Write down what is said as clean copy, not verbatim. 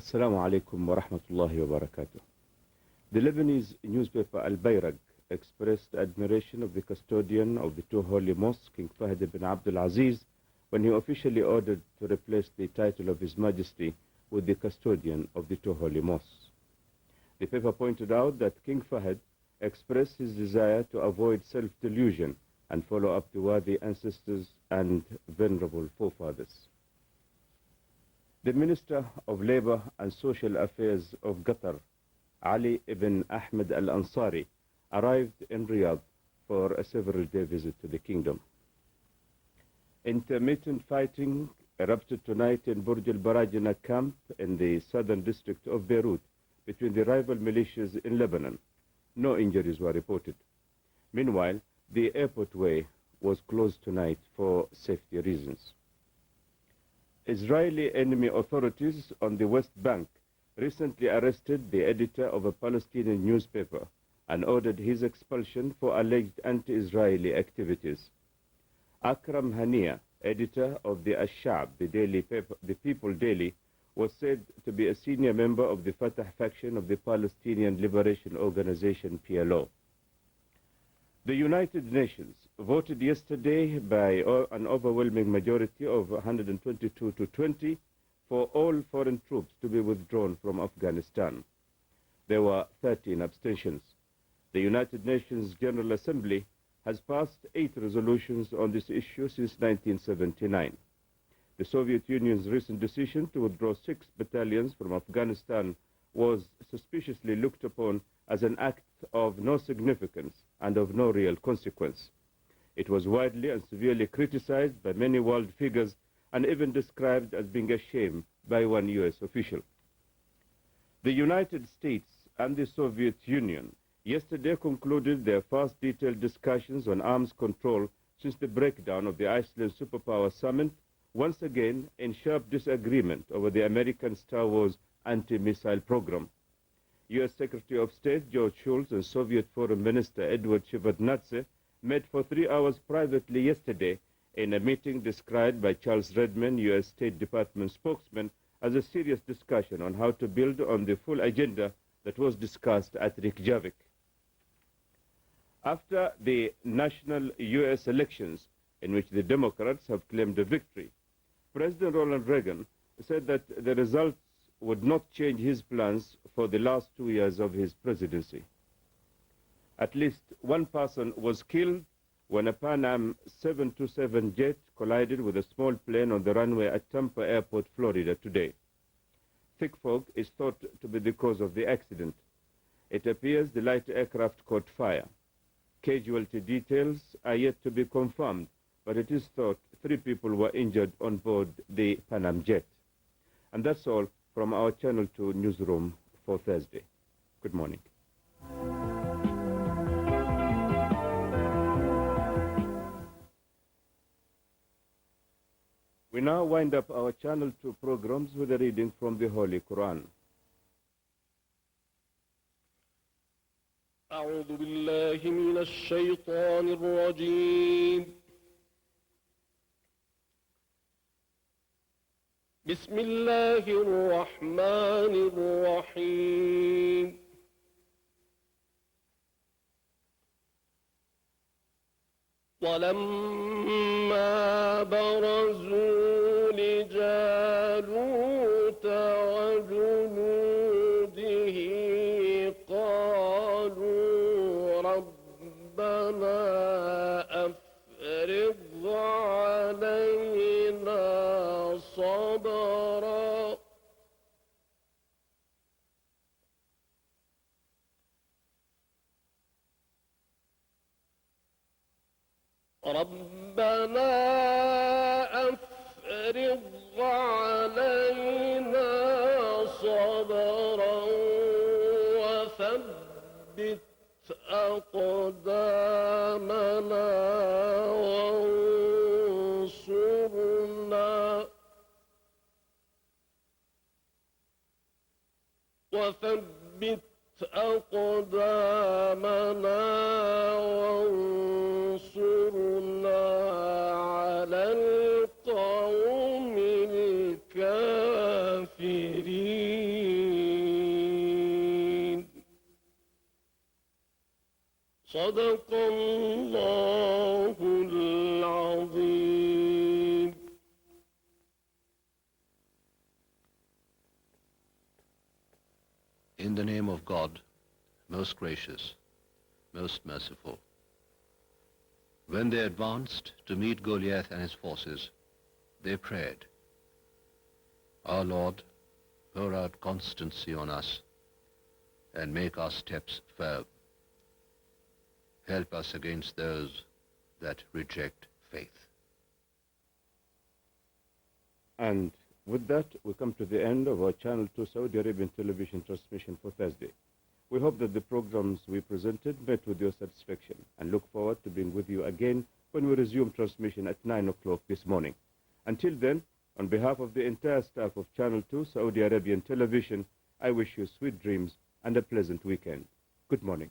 Assalamu alaikum wa rahmatullahi wa barakatuh. The Lebanese newspaper Al-Bayraq expressed admiration of the custodian of the two holy mosques, King Fahd ibn Abdul Aziz, when he officially ordered to replace the title of His Majesty with the custodian of the two holy mosques. The paper pointed out that King Fahd expressed his desire to avoid self-delusion and follow up the worthy ancestors and venerable forefathers. The Minister of Labor and Social Affairs of Qatar, Ali ibn Ahmed al-Ansari, arrived in Riyadh for a several-day visit to the kingdom. Intermittent fighting erupted tonight in Burj al-Barajina camp in the southern district of Beirut between the rival militias in Lebanon. No injuries were reported. Meanwhile, the airport way was closed tonight for safety reasons. Israeli enemy authorities on the West Bank recently arrested the editor of a Palestinian newspaper and ordered his expulsion for alleged anti-Israeli activities. Akram Hania, editor of the Ash-Sha'b, the daily paper, the People Daily, was said to be a senior member of the Fatah faction of the Palestinian Liberation Organization, PLO. The United Nations voted yesterday by an overwhelming majority of 122 to 20 for all foreign troops to be withdrawn from Afghanistan. There were 13 abstentions. The United Nations General Assembly has passed 8 resolutions on this issue since 1979. The Soviet Union's recent decision to withdraw 6 battalions from Afghanistan was suspiciously looked upon as an act of no significance and of no real consequence. It was widely and severely criticized by many world figures and even described as being a shame by one U.S. official. The United States and the Soviet Union yesterday concluded their first detailed discussions on arms control since the breakdown of the Iceland Superpower Summit, once again in sharp disagreement over the American Star Wars anti-missile program. U.S. Secretary of State George Shultz and Soviet Foreign Minister Edward Shevardnadze met for 3 hours privately yesterday in a meeting described by Charles Redman, U.S. State Department spokesman, as a serious discussion on how to build on the full agenda that was discussed at Reykjavik. After the national U.S. elections, in which the Democrats have claimed a victory, President Ronald Reagan said that the results would not change his plans for the last 2 years of his presidency. At least one person was killed when a Pan Am 727 jet collided with a small plane on the runway at Tampa Airport, Florida today. Thick fog is thought to be the cause of the accident. It appears the light aircraft caught fire. Casualty details are yet to be confirmed, but it is thought 3 people were injured on board the Pan Am jet. And that's all from our Channel 2 newsroom for Thursday. Good morning. We now wind up our Channel 2 programs with a reading from the Holy Quran. أعوذ بالله من الشيطان الرجيم. بسم الله الرحمن الرحيم. ولما برزوا لجالوت وجنوده قالوا ربنا أفرغ علينا صبرا ربنا أفرغ علينا صبرا وثبت أقدامنا وثبت أقدامنا وانصرنا على القوم الكافرين. صدق الله العظيم. In the name of God, most gracious, most merciful. When they advanced to meet Goliath and his forces, they prayed, Our Lord, pour out constancy on us and make our steps firm. Help us against those that reject faith. And with that, we come to the end of our Channel 2 Saudi Arabian television transmission for Thursday. We hope that the programs we presented met with your satisfaction and look forward to being with you again when we resume transmission at 9 o'clock this morning. Until then, on behalf of the entire staff of Channel 2 Saudi Arabian television, I wish you sweet dreams and a pleasant weekend. Good morning.